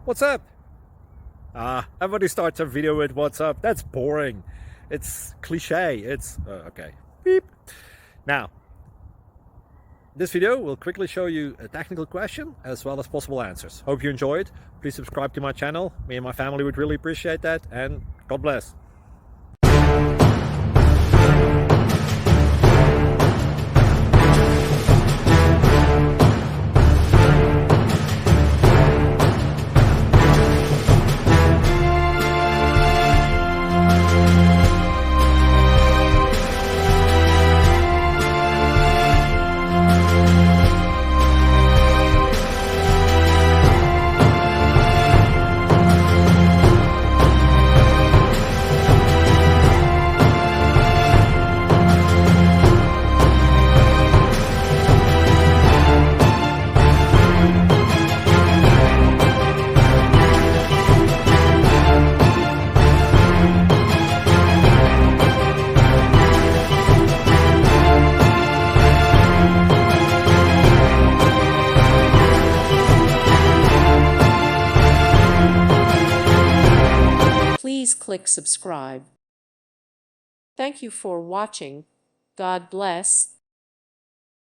What's up? Everybody starts a video with what's up. That's boring. It's cliche. It's okay. Beep. Now, this video will quickly show you a technical question as well as possible answers. Hope you enjoy it. Please subscribe to my channel. Me and my family would really appreciate that, and God bless. Please click subscribe. Thank you for watching. God bless.